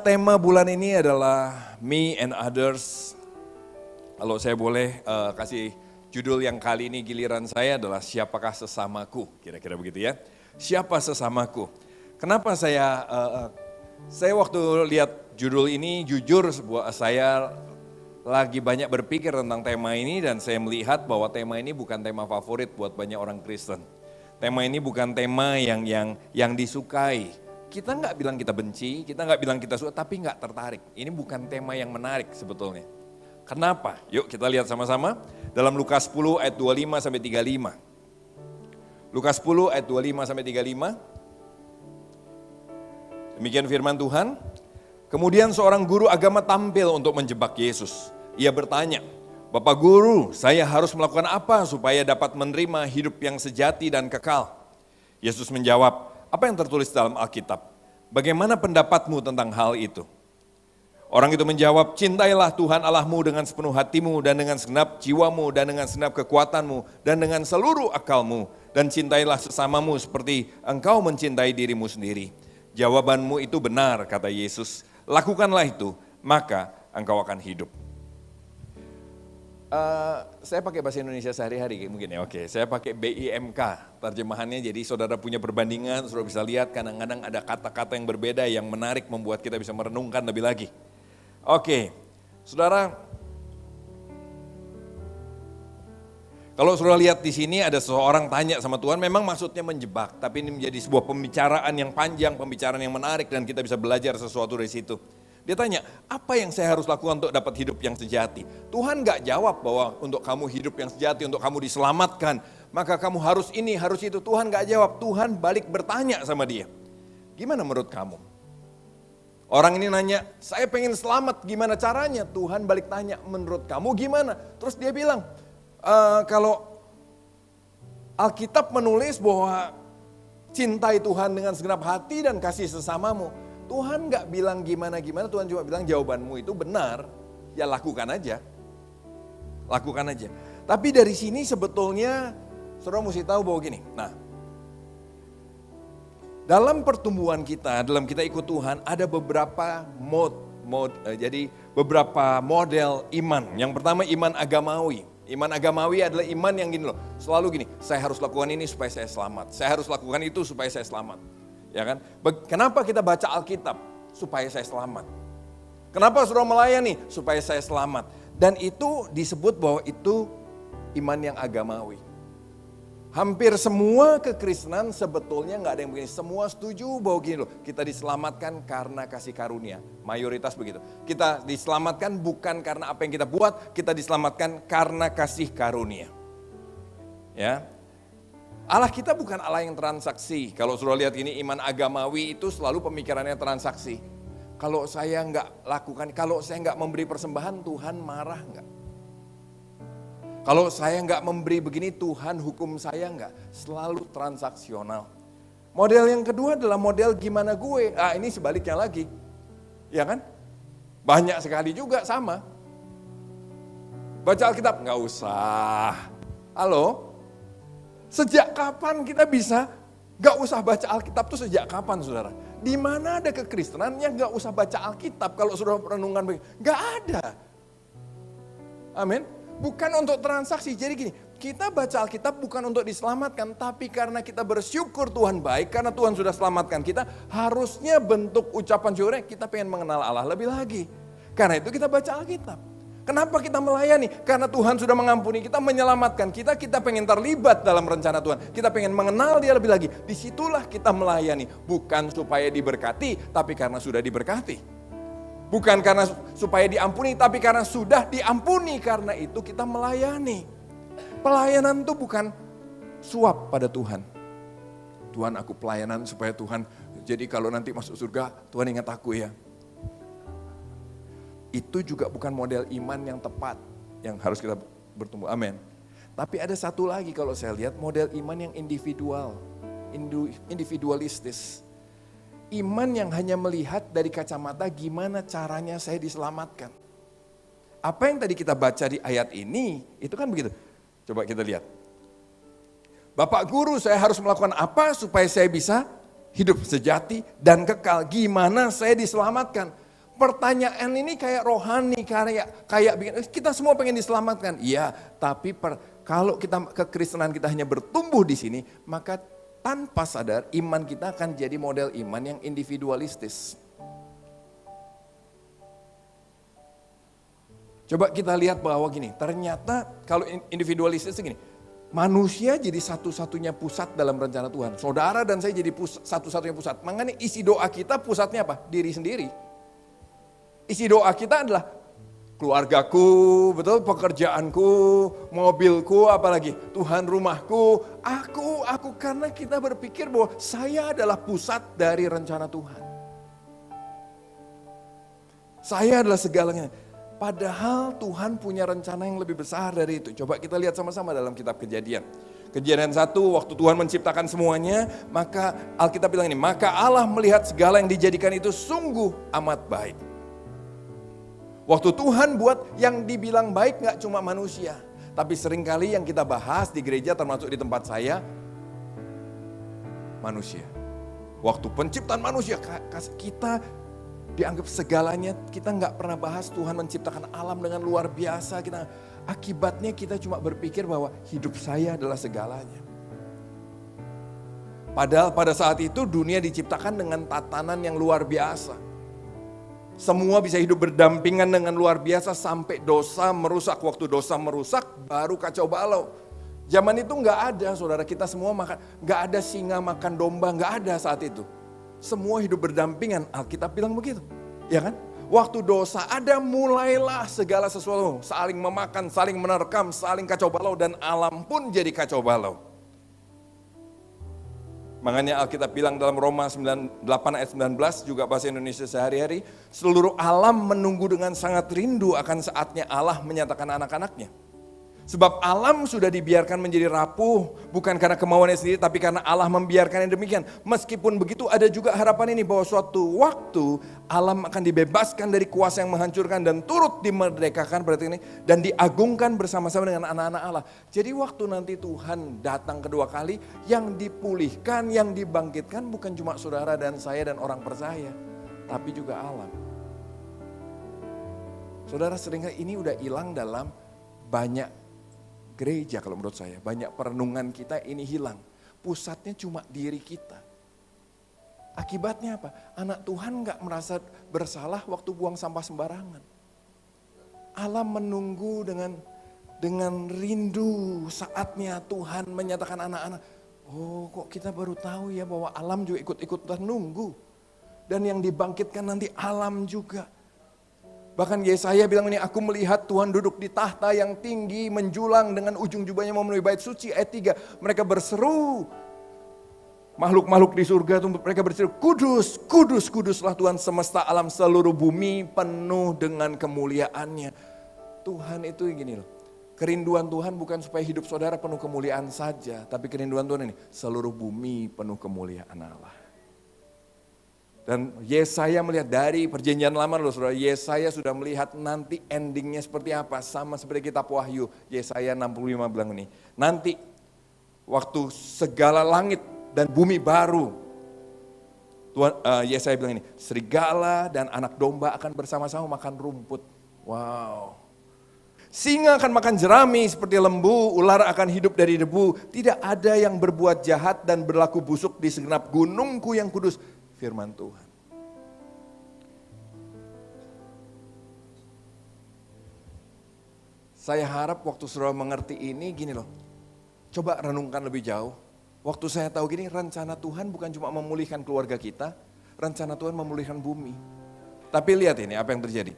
tema bulan ini adalah Me and Others. Kalau saya boleh kasih judul yang kali ini giliran saya adalah Siapakah Sesamaku, kira-kira begitu ya. Siapa sesamaku? Kenapa saya waktu lihat judul ini jujur saya lagi banyak berpikir tentang tema ini dan saya melihat bahwa tema ini bukan tema favorit buat banyak orang Kristen. Tema ini bukan tema yang disukai. Kita nggak bilang kita benci, kita nggak bilang kita suka, tapi nggak tertarik. Ini bukan tema yang menarik sebetulnya. Kenapa? Yuk kita lihat sama-sama dalam Lukas 10 ayat 25 sampai 35. Lukas 10 ayat 25 sampai 35. Demikian firman Tuhan. Kemudian seorang guru agama tampil untuk menjebak Yesus. Ia bertanya, "Bapak guru, saya harus melakukan apa supaya dapat menerima hidup yang sejati dan kekal?" Yesus menjawab, "Apa yang tertulis dalam Alkitab? Bagaimana pendapatmu tentang hal itu?" Orang itu menjawab, "Cintailah Tuhan Allahmu dengan sepenuh hatimu dan dengan segenap jiwamu dan dengan segenap kekuatanmu dan dengan seluruh akalmu. Dan cintailah sesamamu seperti engkau mencintai dirimu sendiri." "Jawabanmu itu benar," kata Yesus. "Lakukanlah itu, maka engkau akan hidup." Saya pakai bahasa Indonesia sehari-hari mungkin ya, oke. Saya pakai BIMK terjemahannya, jadi saudara punya perbandingan, saudara bisa lihat kadang-kadang ada kata-kata yang berbeda yang menarik membuat kita bisa merenungkan lebih lagi. Oke, saudara, kalau saudara lihat di sini ada seseorang tanya sama Tuhan, memang maksudnya menjebak, tapi ini menjadi sebuah pembicaraan yang panjang, pembicaraan yang menarik dan kita bisa belajar sesuatu dari situ. Dia tanya, apa yang saya harus lakukan untuk dapat hidup yang sejati? Tuhan gak jawab bahwa untuk kamu hidup yang sejati, untuk kamu diselamatkan, maka kamu harus ini, harus itu. Tuhan gak jawab, Tuhan balik bertanya sama dia. Gimana menurut kamu? Orang ini nanya, saya pengen selamat, gimana caranya? Tuhan balik tanya, menurut kamu gimana? Terus dia bilang, kalau Alkitab menulis bahwa cintai Tuhan dengan segenap hati dan kasih sesamamu. Tuhan gak bilang gimana-gimana, Tuhan cuma bilang jawabanmu itu benar, ya lakukan aja. Lakukan aja. Tapi dari sini sebetulnya, saudara mesti tahu bahwa gini, nah, dalam pertumbuhan kita, dalam kita ikut Tuhan, ada beberapa jadi beberapa model iman. Yang pertama iman agamawi. Iman agamawi adalah iman yang gini loh, selalu gini, saya harus lakukan ini supaya saya selamat. Saya harus lakukan itu supaya saya selamat. Ya kan? Kenapa kita baca Alkitab? Supaya saya selamat. Kenapa saudara melayani? Supaya saya selamat. Dan itu disebut bahwa itu iman yang agamawi. Hampir semua kekristenan sebetulnya nggak ada yang begini. Semua setuju bahwa gini loh, kita diselamatkan karena kasih karunia. Mayoritas begitu. Kita diselamatkan bukan karena apa yang kita buat, kita diselamatkan karena kasih karunia. Ya. Allah kita bukan Allah yang transaksi. Kalau sudah lihat ini iman agamawi itu selalu pemikirannya transaksi. Kalau saya nggak lakukan, kalau saya nggak memberi persembahan, Tuhan marah nggak? Kalau saya nggak memberi begini, Tuhan hukum saya nggak? Selalu transaksional. Model yang kedua adalah model gimana gue. Ini sebaliknya lagi, ya kan? Banyak sekali juga sama. Baca Alkitab nggak usah. Halo? Sejak kapan kita bisa gak usah baca Alkitab tuh sejak kapan saudara? Di mana ada kekristenan yang gak usah baca Alkitab kalau saudara renungan begini? Gak ada. Amin. Bukan untuk transaksi. Jadi gini, kita baca Alkitab bukan untuk diselamatkan, tapi karena kita bersyukur Tuhan baik, karena Tuhan sudah selamatkan kita, harusnya bentuk ucapan syukurnya kita pengen mengenal Allah lebih lagi. Karena itu kita baca Alkitab. Kenapa kita melayani? Karena Tuhan sudah mengampuni kita, menyelamatkan kita, kita pengen terlibat dalam rencana Tuhan. Kita pengen mengenal dia lebih lagi. Disitulah kita melayani. Bukan supaya diberkati, tapi karena sudah diberkati. Bukan karena supaya diampuni, tapi karena sudah diampuni. Karena itu kita melayani. Pelayanan itu bukan suap pada Tuhan. Tuhan aku pelayanan supaya Tuhan, jadi kalau nanti masuk surga, Tuhan ingat aku ya. Itu juga bukan model iman yang tepat yang harus kita bertumbuh. Amin. Tapi ada satu lagi kalau saya lihat model iman yang individualistis. Iman yang hanya melihat dari kacamata gimana caranya saya diselamatkan. Apa yang tadi kita baca di ayat ini, itu kan begitu. Coba kita lihat. Bapak guru, saya harus melakukan apa supaya saya bisa hidup sejati dan kekal? Gimana saya diselamatkan? Pertanyaan ini kayak rohani, kayak bikin, kita semua pengen diselamatkan. Iya, tapi kalau kekristenan kita hanya bertumbuh di sini, maka tanpa sadar iman kita akan jadi model iman yang individualistis. Coba kita lihat bahwa gini, ternyata kalau individualistis gini, manusia jadi satu-satunya pusat dalam rencana Tuhan. Saudara dan saya jadi satu-satunya pusat. Makanya isi doa kita pusatnya apa? Diri sendiri. Isi doa kita adalah keluargaku, betul, pekerjaanku, mobilku, apalagi Tuhan rumahku, aku karena kita berpikir bahwa saya adalah pusat dari rencana Tuhan. Saya adalah segalanya. Padahal Tuhan punya rencana yang lebih besar dari itu. Coba kita lihat sama-sama dalam kitab Kejadian. Kejadian 1, waktu Tuhan menciptakan semuanya, maka Alkitab bilang ini, maka Allah melihat segala yang dijadikan itu sungguh amat baik. Waktu Tuhan buat yang dibilang baik gak cuma manusia. Tapi seringkali yang kita bahas di gereja termasuk di tempat saya, manusia. Waktu penciptaan manusia, kita dianggap segalanya, kita nggak pernah bahas Tuhan menciptakan alam dengan luar biasa. Akibatnya kita cuma berpikir bahwa hidup saya adalah segalanya. Padahal pada saat itu dunia diciptakan dengan tatanan yang luar biasa. Semua bisa hidup berdampingan dengan luar biasa sampai dosa merusak. Waktu dosa merusak baru kacau balau. Zaman itu nggak ada, saudara, kita semua makan, nggak ada singa makan domba, nggak ada saat itu. Semua hidup berdampingan, Alkitab bilang begitu, ya kan? Waktu dosa ada, mulailah segala sesuatu, saling memakan, saling menerkam, saling kacau balau, dan alam pun jadi kacau balau. Makanya Alkitab bilang dalam Roma 8 ayat 19, juga bahasa Indonesia sehari-hari, seluruh alam menunggu dengan sangat rindu akan saatnya Allah menyatakan anak-anaknya. Sebab alam sudah dibiarkan menjadi rapuh, bukan karena kemauannya sendiri, tapi karena Allah membiarkannya demikian. Meskipun begitu ada juga harapan ini bahwa suatu waktu alam akan dibebaskan dari kuasa yang menghancurkan dan turut dimerdekakan berarti ini, dan diagungkan bersama-sama dengan anak-anak Allah. Jadi waktu nanti Tuhan datang kedua kali, yang dipulihkan, yang dibangkitkan bukan cuma saudara dan saya dan orang percaya, tapi juga alam. Saudara, seringkali ini udah hilang dalam banyak gereja kalau menurut saya, banyak perenungan kita ini hilang. Pusatnya cuma diri kita. Akibatnya apa? Anak Tuhan gak merasa bersalah waktu buang sampah sembarangan. Allah menunggu dengan rindu saatnya Tuhan menyatakan anak-anak. Oh, kok kita baru tahu ya bahwa alam juga ikut-ikutan nunggu. Dan yang dibangkitkan nanti alam juga. Bahkan Yesaya bilang ini, aku melihat Tuhan duduk di tahta yang tinggi, menjulang dengan ujung jubahnya memenuhi bait suci. Ayat 3, mereka berseru. Makhluk-makhluk di surga itu mereka berseru, kudus, kudus, kuduslah Tuhan semesta alam, seluruh bumi penuh dengan kemuliaannya. Tuhan itu gini loh, kerinduan Tuhan bukan supaya hidup saudara penuh kemuliaan saja, tapi kerinduan Tuhan ini, seluruh bumi penuh kemuliaan Allah. Dan Yesaya melihat dari perjanjian lama loh saudara, Yesaya sudah melihat nanti endingnya seperti apa. Sama seperti kitab Wahyu, Yesaya 65 bilang ini. Nanti waktu segala langit dan bumi baru, Yesaya bilang ini, serigala dan anak domba akan bersama-sama makan rumput. Wow. Singa akan makan jerami seperti lembu, ular akan hidup dari debu. Tidak ada yang berbuat jahat dan berlaku busuk di segenap gunungku yang kudus. Firman Tuhan. Saya harap waktu saudara mengerti ini gini loh. Coba renungkan lebih jauh. Waktu saya tahu gini, rencana Tuhan bukan cuma memulihkan keluarga kita, rencana Tuhan memulihkan bumi. Tapi lihat ini apa yang terjadi.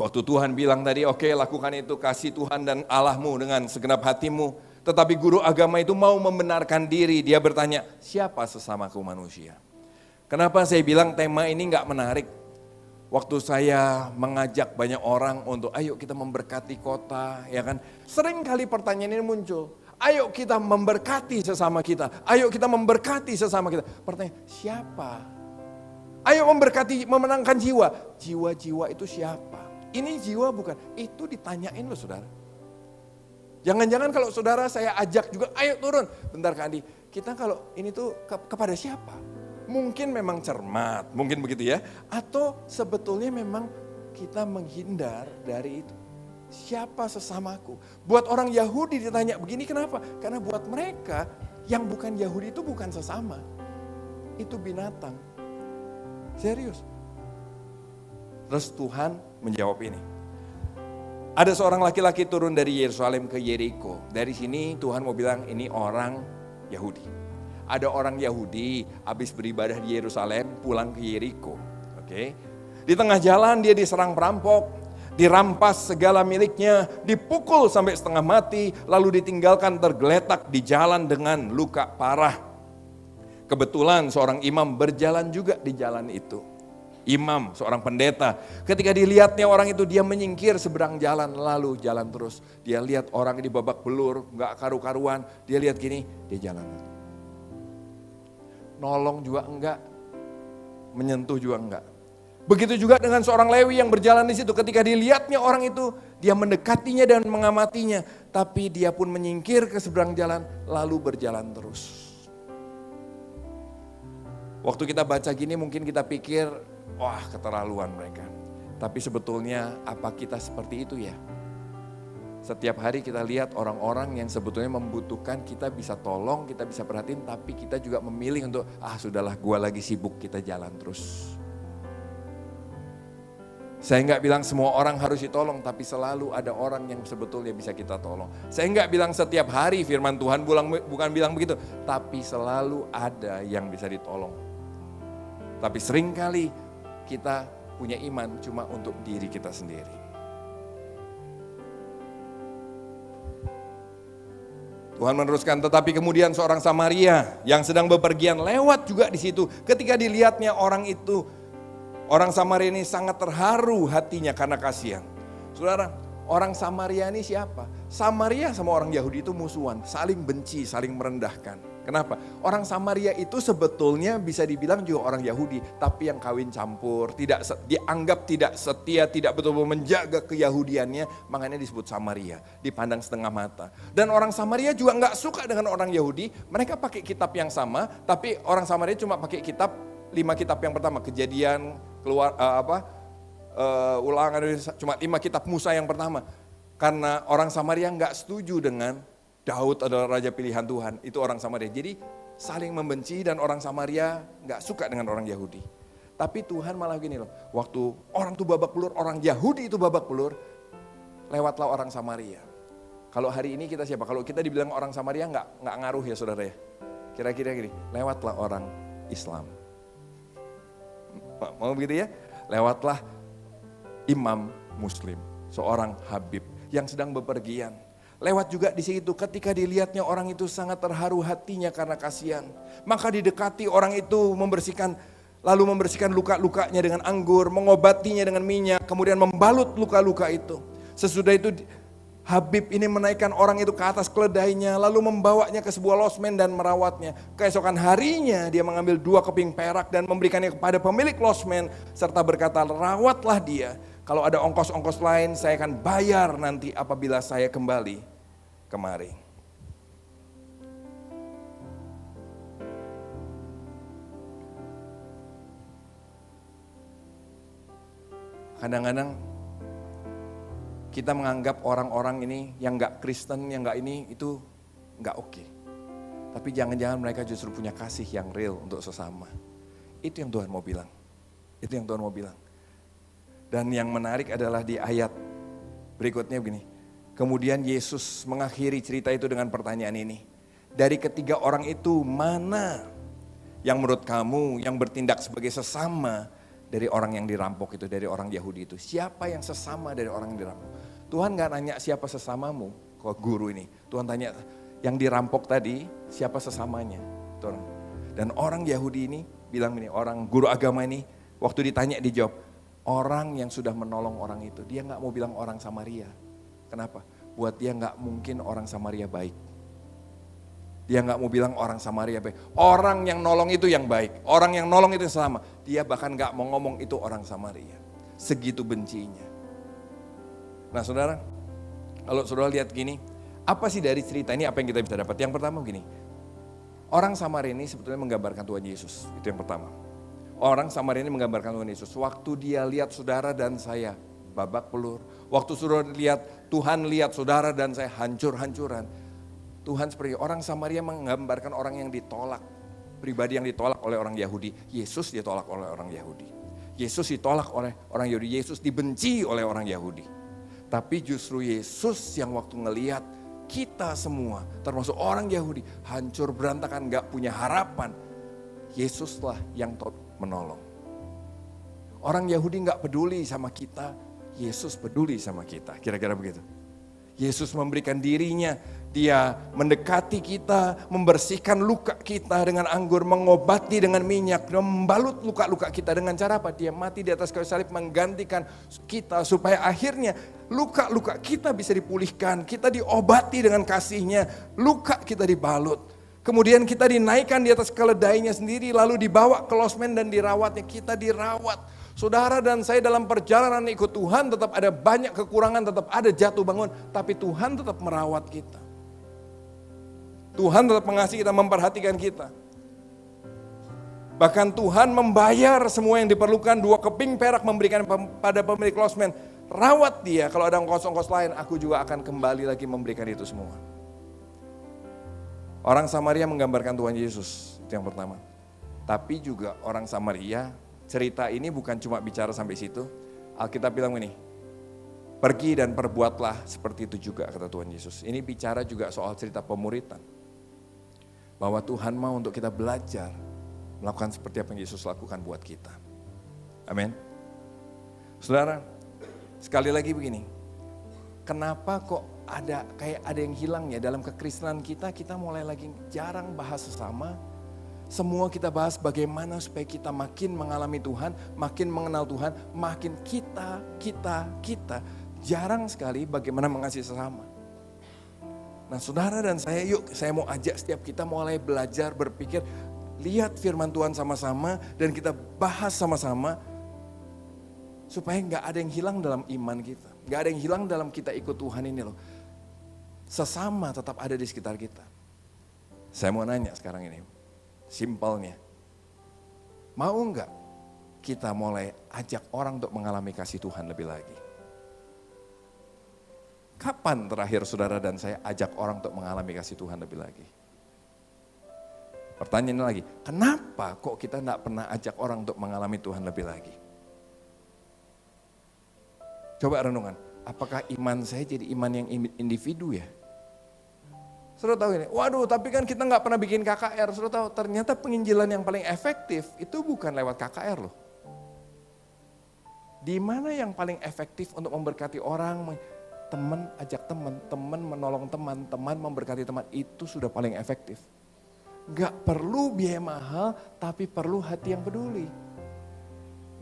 Waktu Tuhan bilang tadi, oke, lakukan itu, kasih Tuhan dan Allahmu dengan segenap hatimu. Tetapi guru agama itu mau membenarkan diri, dia bertanya, siapa sesamaku manusia? Kenapa saya bilang tema ini gak menarik? Waktu saya mengajak banyak orang untuk ayo kita memberkati kota, ya kan? Sering kali pertanyaan ini muncul, ayo kita memberkati sesama kita, ayo kita memberkati sesama kita. Pertanyaan, siapa? Ayo memberkati, memenangkan jiwa. Jiwa-jiwa itu siapa? Ini jiwa bukan, itu ditanyain loh saudara. Jangan-jangan kalau saudara saya ajak juga, ayo turun. Bentar Kak Andi, kita kalau ini tuh kepada siapa? Mungkin memang cermat, mungkin begitu ya. Atau sebetulnya memang kita menghindar dari itu. Siapa sesamaku? Buat orang Yahudi ditanya begini, kenapa? Karena buat mereka yang bukan Yahudi itu bukan sesama. Itu binatang. Serius. Terus Tuhan menjawab ini. Ada seorang laki-laki turun dari Yerusalem ke Yeriko. Dari sini Tuhan mau bilang ini orang Yahudi. Ada orang Yahudi habis beribadah di Yerusalem pulang ke Yeriko. Oke. Di tengah jalan dia diserang perampok. Dirampas segala miliknya, dipukul sampai setengah mati, lalu ditinggalkan tergeletak di jalan dengan luka parah. Kebetulan seorang imam berjalan juga di jalan itu. Imam, seorang pendeta, ketika dilihatnya orang itu dia menyingkir seberang jalan, lalu jalan terus. Dia lihat orang ini babak belur, gak karu-karuan, dia lihat gini, dia jalan. Nolong juga enggak, menyentuh juga enggak. Begitu juga dengan seorang Lewi yang berjalan di situ. Ketika dilihatnya orang itu, dia mendekatinya dan mengamatinya. Tapi dia pun menyingkir ke seberang jalan, lalu berjalan terus. Waktu kita baca gini mungkin kita pikir, wah keterlaluan mereka. Tapi sebetulnya apa kita seperti itu ya? Setiap hari kita lihat orang-orang yang sebetulnya membutuhkan, kita bisa tolong, kita bisa perhatiin. Tapi kita juga memilih untuk, sudahlah gua lagi sibuk, kita jalan terus. Saya nggak bilang semua orang harus ditolong, tapi selalu ada orang yang sebetulnya bisa kita tolong. Saya nggak bilang setiap hari firman Tuhan bukan bilang begitu, tapi selalu ada yang bisa ditolong. Tapi seringkali kita punya iman cuma untuk diri kita sendiri. Tuhan meneruskan, tetapi kemudian seorang Samaria yang sedang bepergian lewat juga di situ. Ketika dilihatnya orang itu, orang Samaria ini sangat terharu hatinya karena kasihan. Saudara, orang Samaria ini siapa? Samaria sama orang Yahudi itu musuhan, saling benci, saling merendahkan. Kenapa? Orang Samaria itu sebetulnya bisa dibilang juga orang Yahudi, tapi yang kawin campur, dianggap tidak setia, tidak betul-betul menjaga keyahudiannya, makanya disebut Samaria, dipandang setengah mata. Dan orang Samaria juga nggak suka dengan orang Yahudi, mereka pakai kitab yang sama, tapi orang Samaria cuma pakai kitab 5 kitab yang pertama, Kejadian, Ulangan, cuma 5 kitab Musa yang pertama. Karena orang Samaria nggak setuju dengan Daud adalah raja pilihan Tuhan, itu orang Samaria. Jadi saling membenci dan orang Samaria nggak suka dengan orang Yahudi. Tapi Tuhan malah gini loh, waktu orang itu babak belur, orang Yahudi itu babak belur, lewatlah orang Samaria. Kalau hari ini kita siapa? Kalau kita dibilang orang Samaria nggak ngaruh ya saudara ya. Kira-kira gini, lewatlah orang Islam. Mau begitu ya? Lewatlah imam muslim, seorang Habib yang sedang bepergian. Lewat juga di situ ketika dilihatnya orang itu sangat terharu hatinya karena kasihan. Maka didekati orang itu lalu membersihkan luka-lukanya dengan anggur, mengobatinya dengan minyak, kemudian membalut luka-luka itu. Sesudah itu Habib ini menaikkan orang itu ke atas keledainya, lalu membawanya ke sebuah losmen dan merawatnya. Keesokan harinya dia mengambil 2 keping perak dan memberikannya kepada pemilik losmen, serta berkata, rawatlah dia. Kalau ada ongkos-ongkos lain saya akan bayar nanti apabila saya kembali kemari. Kadang-kadang kita menganggap orang-orang ini yang gak Kristen, yang gak ini, itu gak oke. Tapi jangan-jangan mereka justru punya kasih yang real untuk sesama. Itu yang Tuhan mau bilang. Itu yang Tuhan mau bilang. Dan yang menarik adalah di ayat berikutnya begini. Kemudian Yesus mengakhiri cerita itu dengan pertanyaan ini. Dari ketiga orang itu mana yang menurut kamu yang bertindak sebagai sesama dari orang yang dirampok itu, dari orang Yahudi itu? Siapa yang sesama dari orang yang dirampok? Tuhan gak nanya siapa sesamamu, kok guru ini. Tuhan tanya yang dirampok tadi siapa sesamanya. Dan orang Yahudi ini bilang ini, orang guru agama ini waktu ditanya dijawab, orang yang sudah menolong orang itu. Dia gak mau bilang orang Samaria. Kenapa? Buat dia gak mungkin orang Samaria baik. Dia gak mau bilang orang Samaria baik. Orang yang nolong itu yang baik. Orang yang nolong itu yang sama. Dia bahkan gak mau ngomong itu orang Samaria. Segitu bencinya. Nah saudara, kalau saudara lihat gini, apa sih dari cerita ini apa yang kita bisa dapat? Yang pertama gini, Orang Samaria ini sebetulnya menggambarkan Tuhan Yesus, itu yang pertama. Orang Samaria ini menggambarkan Tuhan Yesus. Waktu dia lihat saudara dan saya babak belur. Waktu Tuhan lihat saudara dan saya hancur-hancuran. Tuhan seperti orang Samaria menggambarkan orang yang ditolak. Pribadi yang ditolak oleh orang Yahudi. Yesus ditolak oleh orang Yahudi. Yesus ditolak oleh orang Yahudi. Yesus dibenci oleh orang Yahudi. Tapi justru Yesus yang waktu ngelihat kita semua, termasuk orang Yahudi, hancur berantakan, gak punya harapan. Yesuslah yang menolong. Orang Yahudi gak peduli sama kita, Yesus peduli sama kita. Kira-kira begitu. Yesus memberikan dirinya, dia mendekati kita, membersihkan luka kita dengan anggur, mengobati dengan minyak, membalut luka-luka kita dengan cara apa? Dia mati di atas kayu salib menggantikan kita supaya akhirnya luka-luka kita bisa dipulihkan, kita diobati dengan kasih-Nya, luka kita dibalut. Kemudian kita dinaikkan di atas keledainya sendiri, lalu dibawa ke losmen dan dirawatnya, kita dirawat. Saudara dan saya dalam perjalanan ikut Tuhan tetap ada banyak kekurangan, tetap ada jatuh bangun, tapi Tuhan tetap merawat kita. Tuhan tetap mengasihi kita, memperhatikan kita. Bahkan Tuhan membayar semua yang diperlukan, 2 keping perak memberikan pada pemilik losmen. Rawat dia, kalau ada ongkos-ongkos lain, aku juga akan kembali lagi memberikan itu semua. Orang Samaria menggambarkan Tuhan Yesus, itu yang pertama. Tapi juga orang Samaria, cerita ini bukan cuma bicara sampai situ. Alkitab bilang ini, pergi dan perbuatlah seperti itu juga, kata Tuhan Yesus. Ini bicara juga soal cerita pemuritan. Bahwa Tuhan mau untuk kita belajar melakukan seperti apa yang Yesus lakukan buat kita. Amin. Saudara, sekali lagi begini. Kenapa kok ada yang hilang ya dalam kekristenan kita mulai lagi jarang bahas sesama. Semua kita bahas bagaimana supaya kita makin mengalami Tuhan, makin mengenal Tuhan, makin kita. Jarang sekali bagaimana mengasihi sesama. Nah saudara dan saya mau ajak setiap kita mulai belajar, berpikir, lihat firman Tuhan sama-sama dan kita bahas sama-sama. Supaya gak ada yang hilang dalam iman kita. Gak ada yang hilang dalam kita ikut Tuhan ini loh. Sesama tetap ada di sekitar kita. Saya mau nanya sekarang ini. Simpelnya, mau enggak kita mulai ajak orang untuk mengalami kasih Tuhan lebih lagi? Kapan terakhir saudara dan saya ajak orang untuk mengalami kasih Tuhan lebih lagi? Pertanyaannya lagi, kenapa kok kita enggak pernah ajak orang untuk mengalami Tuhan lebih lagi? Coba renungan, apakah iman saya jadi iman yang individu ya? Saudara tahu ini, waduh tapi kan kita nggak pernah bikin KKR. Saudara tahu ternyata penginjilan yang paling efektif itu bukan lewat KKR loh. Di mana yang paling efektif untuk memberkati orang, teman ajak teman menolong teman memberkati teman, itu sudah paling efektif. Gak perlu biaya mahal tapi perlu hati yang peduli.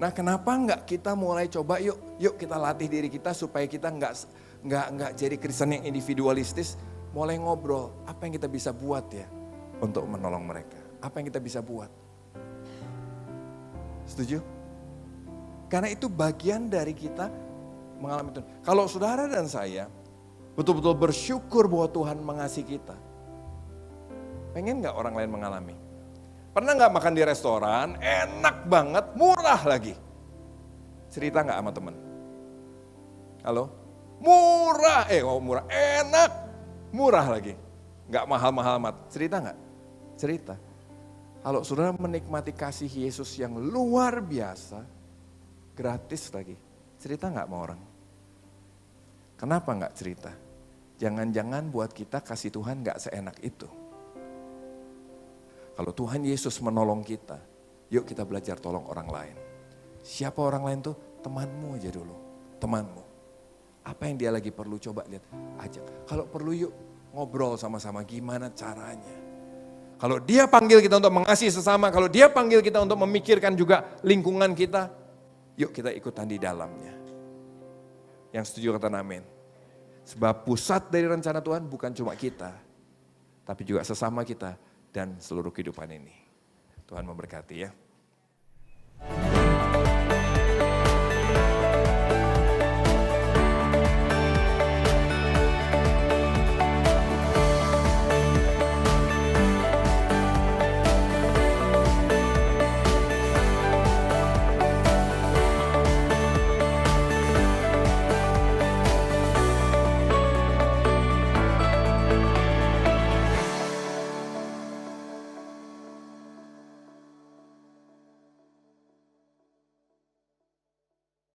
Nah kenapa nggak kita mulai coba yuk kita latih diri kita supaya kita nggak jadi Kristen yang individualistis. Mulai ngobrol, apa yang kita bisa buat ya untuk menolong mereka? Apa yang kita bisa buat? Setuju? Karena itu bagian dari kita mengalami Tuhan. Kalau saudara dan saya betul-betul bersyukur bahwa Tuhan mengasihi kita. Pengen gak orang lain mengalami? Pernah gak makan di restoran, enak banget, murah lagi? Cerita gak sama teman? Halo? Murah, murah, enak. Murah lagi, gak mahal-mahal amat. Cerita gak? Cerita. Kalau saudara menikmati kasih Yesus yang luar biasa, gratis lagi. Cerita gak sama orang? Kenapa gak cerita? Jangan-jangan buat kita kasih Tuhan gak seenak itu. Kalau Tuhan Yesus menolong kita, yuk kita belajar tolong orang lain. Siapa orang lain tuh? Temanmu aja dulu, temanmu. Apa yang dia lagi perlu coba lihat, ajak. Kalau perlu yuk ngobrol sama-sama gimana caranya. Kalau dia panggil kita untuk mengasihi sesama, kalau dia panggil kita untuk memikirkan juga lingkungan kita, yuk kita ikutan di dalamnya. Yang setuju kata amin. Sebab pusat dari rencana Tuhan bukan cuma kita, tapi juga sesama kita dan seluruh kehidupan ini. Tuhan memberkati ya.